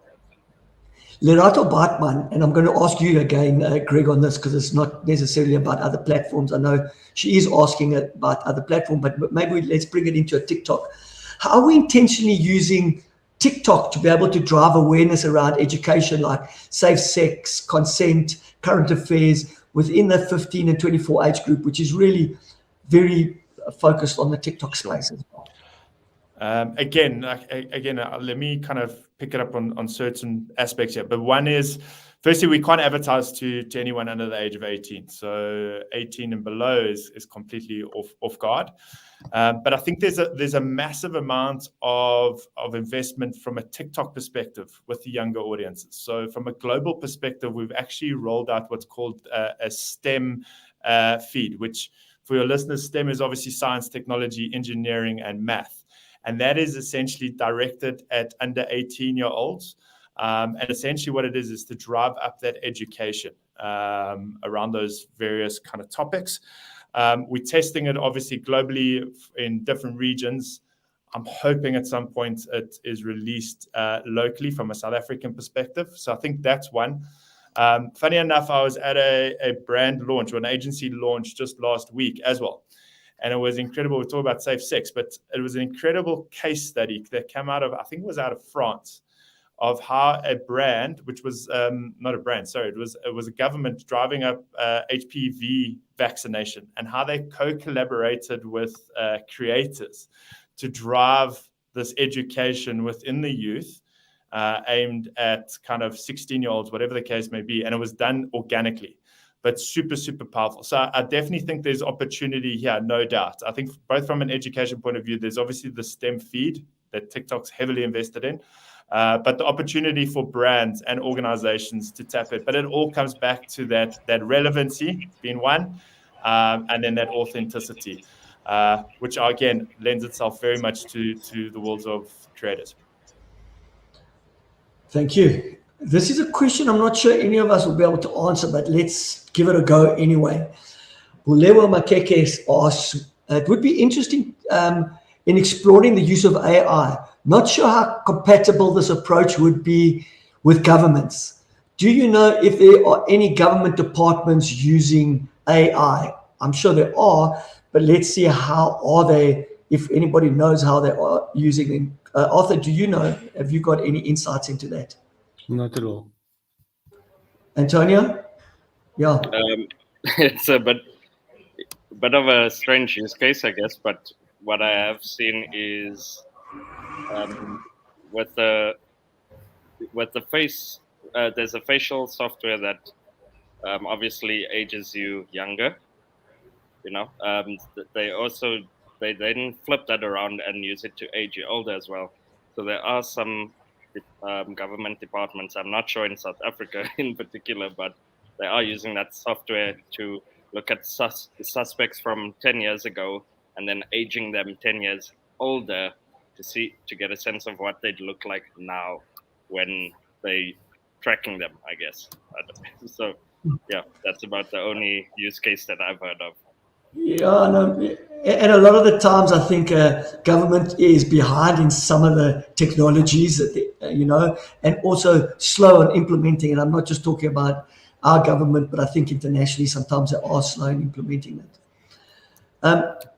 Lerato Bartman, and I'm going to ask you again, Greg, on this because it's not necessarily about other platforms. I know she is asking about other platforms, but maybe let's bring it into a TikTok. How are we intentionally using TikTok to be able to drive awareness around education, like safe sex, consent, current affairs within the 15 and 24 age group, which is really very focused on the TikTok space as well? Again, let me kind of pick it up on certain aspects here. But one is, firstly, we can't advertise to anyone under the age of 18. So 18 and below is completely off guard. But I think there's a massive amount of investment from a TikTok perspective with the younger audiences. So from a global perspective, we've actually rolled out what's called a STEM feed, which for your listeners, STEM is obviously science, technology, engineering, and math. And that is essentially directed at under 18-year-olds. And essentially what it is to drive up that education around those various kind of topics. We're testing it obviously globally in different regions. I'm hoping at some point it is released locally from a South African perspective. So I think that's one. Funny enough, I was at a brand launch or an agency launch just last week as well. And it was incredible. We talk about safe sex, but it was an incredible case study that came out of, I think it was out of France, of how a brand, which was not a brand, sorry, it was a government driving up HPV vaccination, and how they co-collaborated with creators to drive this education within the youth, aimed at kind of 16-year-olds, whatever the case may be, and it was done organically. But super, super powerful. So I definitely think there's opportunity here, no doubt. I think both from an education point of view, there's obviously the STEM feed that TikTok's heavily invested in, but the opportunity for brands and organizations to tap it. But it all comes back to that relevancy being one, and then that authenticity, which again lends itself very much to the worlds of creators. Thank you. This is a question I'm not sure any of us will be able to answer, but let's give it a go anyway. Bulewa Makeke asks, it would be interesting in exploring the use of AI. Not sure how compatible this approach would be with governments. Do you know if there are any government departments using AI? I'm sure there are, but let's see how are they, if anybody knows how they are using it. Arthur, do you know? Have you got any insights into that? Not at all. Antonio? Yeah. It's a bit of a strange use case, I guess, but what I have seen is with the face, there's a facial software that obviously ages you younger. You know, they then flip that around and use it to age you older as well. So there are some government departments, I'm not sure in South Africa in particular, but they are using that software to look at suspects from 10 years ago and then aging them 10 years older to get a sense of what they'd look like now when they tracking them, I guess. So yeah, that's about the only use case that I've heard of. Yeah, no, and a lot of the times I think government is behind in some of the technologies that and also slow on implementing. And I'm not just talking about our government, but I think internationally sometimes they are slow in implementing it.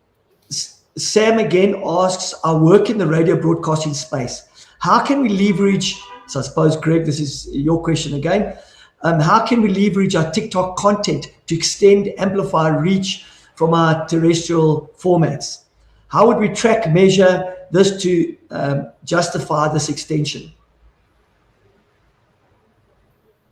Sam again asks, I work in the radio broadcasting space. How can we leverage, so I suppose, Greg, this is your question again. How can we leverage our TikTok content to extend, amplify, reach from our terrestrial formats? How would we track, measure this to justify this extension?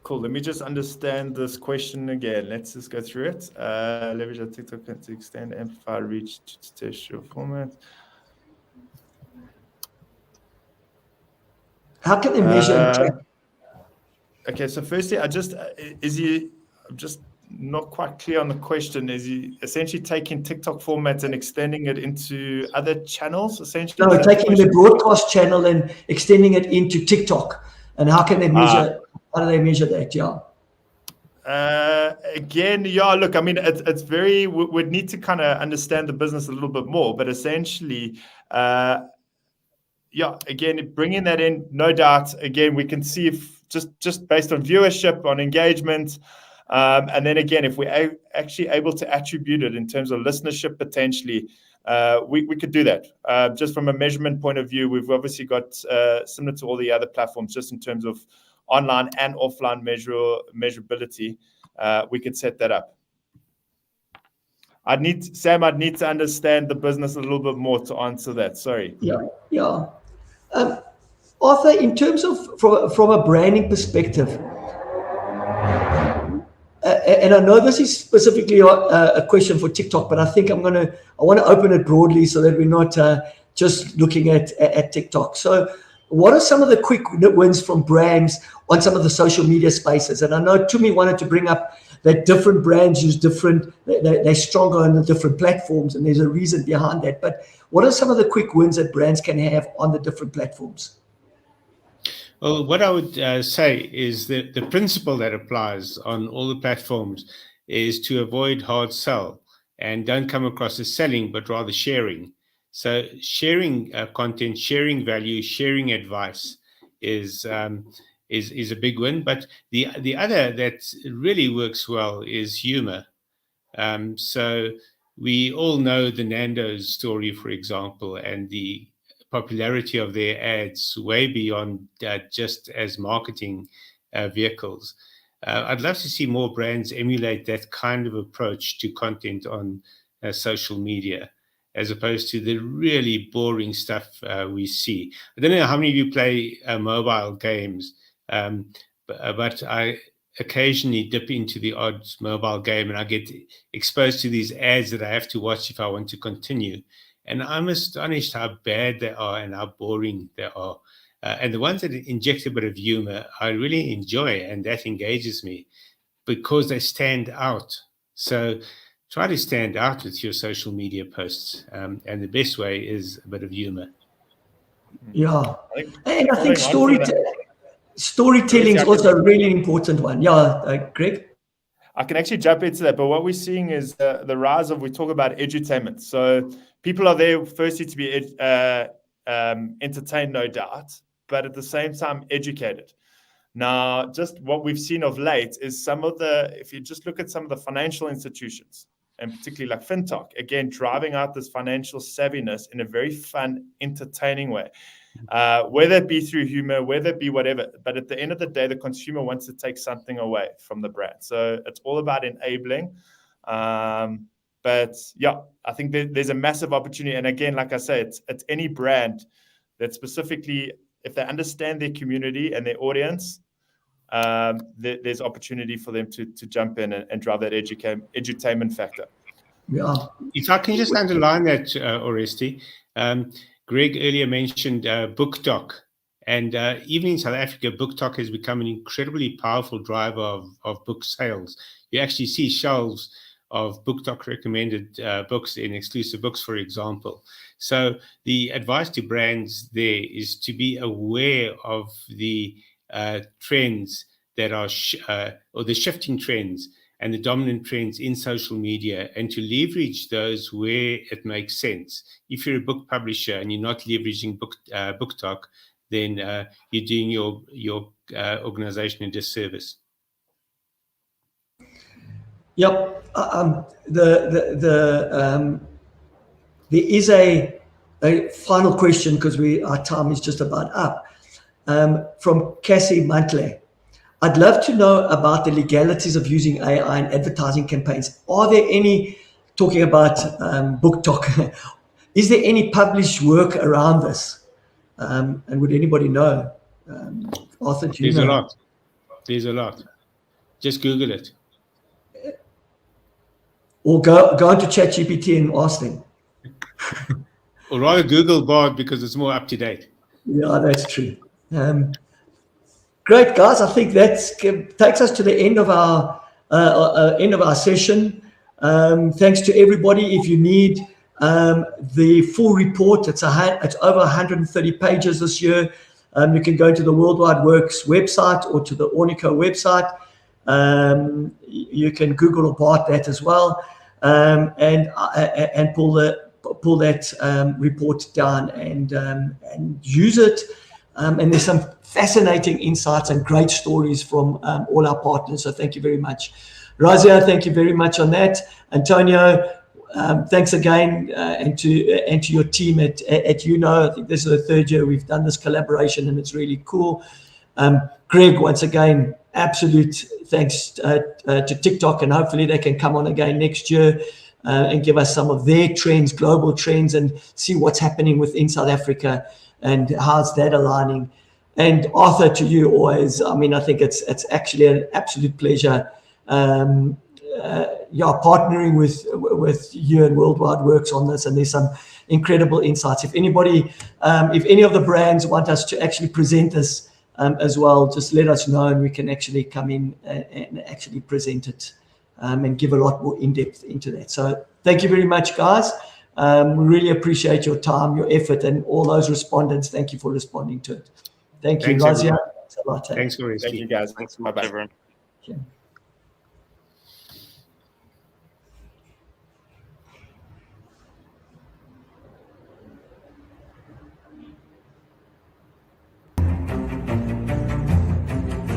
Cool. Let me just understand this question again. Let's just go through it. Leverage our TikTok to extend, amplify, reach to terrestrial formats. How can they measure and track? Okay, so firstly, I'm just not quite clear on the question. Is he essentially taking TikTok formats and extending it into other channels, essentially? No, taking the broadcast channel and extending it into TikTok. And how can they measure? How do they measure that? Yeah. Again, yeah, look, I mean, it's very, we'd need to kind of understand the business a little bit more, but essentially, yeah, again, bringing that in, no doubt, again, we can see if just based on viewership, on engagement, and then again, if we're actually able to attribute it in terms of listenership potentially, we could do that. Just from a measurement point of view, we've obviously got, similar to all the other platforms, just in terms of online and offline measurability, we could set that up. I'd need to understand the business a little bit more to answer that. Sorry. Yeah. Arthur, in terms of from a branding perspective, and I know this is specifically a question for TikTok, but I think I want to open it broadly so that we're not just looking at TikTok. So, what are some of the quick wins from brands on some of the social media spaces? And I know Tumi wanted to bring up that different brands use different, they're stronger on the different platforms, and there's a reason behind that. But what are some of the quick wins that brands can have on the different platforms? Well, what I would say is that the principle that applies on all the platforms is to avoid hard sell and don't come across as selling, but rather sharing. So sharing content, sharing value, sharing advice is a big win. But the other that really works well is humor. So we all know the Nando's story, for example, and the popularity of their ads way beyond just as marketing vehicles. I'd love to see more brands emulate that kind of approach to content on social media, as opposed to the really boring stuff we see. I don't know how many of you play mobile games, but I occasionally dip into the odd mobile game and I get exposed to these ads that I have to watch if I want to continue. And I'm astonished how bad they are and how boring they are. And the ones that inject a bit of humor, I really enjoy, and that engages me because they stand out. So try to stand out with your social media posts. And the best way is a bit of humor. Yeah. And I think storytelling is also a really important one. Yeah, Greg? I can actually jump into that, but what we're seeing is the rise of, we talk about edutainment. So people are there firstly to be entertained, no doubt, but at the same time educated. Now, just what we've seen of late is if you just look at some of the financial institutions, and particularly like FinTech, again, driving out this financial savviness in a very fun, entertaining way. Whether it be through humor, whether it be whatever, but at the end of the day, the consumer wants to take something away from the brand. So it's all about enabling. But yeah, I think there's a massive opportunity. And again, like I say, it's any brand that specifically, if they understand their community and their audience, there's opportunity for them to jump in and drive that edutainment factor. Yeah. If I can just underline that, Oresti, Greg earlier mentioned BookTok, and even in South Africa, BookTok has become an incredibly powerful driver of book sales. You actually see shelves of BookTok recommended books in Exclusive Books, for example. So the advice to brands there is to be aware of the trends that are or the shifting trends and the dominant trends in social media, and to leverage those where it makes sense. If you're a book publisher and you're not leveraging BookTok, then you're doing your organization a disservice. Yep. There is a final question, because our time is just about up, from Cassie Mantle. I'd love to know about the legalities of using AI in advertising campaigns. Are there any, talking about BookTok, is there any published work around this? And would anybody know? Arthur, do you know? There's a lot. Just Google it. Or go into ChatGPT and ask them. Or rather Google Bard, because it's more up to date. Yeah, that's true. Great, guys. I think that takes us to the end of our session. Thanks to everybody. If you need the full report, it's over 130 pages this year. You can go to the Worldwide Works website or to the Ornico website. You can Google or BART that as well, and pull that report down and use it. And there's some fascinating insights and great stories from all our partners. So thank you very much. Razia, thank you very much on that. Antonio, thanks again, and to your team at UNO. I think this is the third year we've done this collaboration, and it's really cool. Greg, once again, absolute thanks to TikTok, and hopefully they can come on again next year and give us some of their trends, global trends, and see what's happening within South Africa and how's that aligning. And Arthur, to you always, I mean, I think it's actually an absolute pleasure. Partnering with you and Worldwide Works on this, and there's some incredible insights. If anybody, if any of the brands want us to actually present this as well, just let us know, and we can actually come in and actually present it and give a lot more in-depth into that. So thank you very much, guys. We really appreciate your time, your effort, and all those respondents. Thank you for responding to it. Thank you, Thanks, Razia. everyone. Thanks a lot. Thanks, Maurice. Thank you, guys. Thanks so much, Bye-bye. everyone. Okay.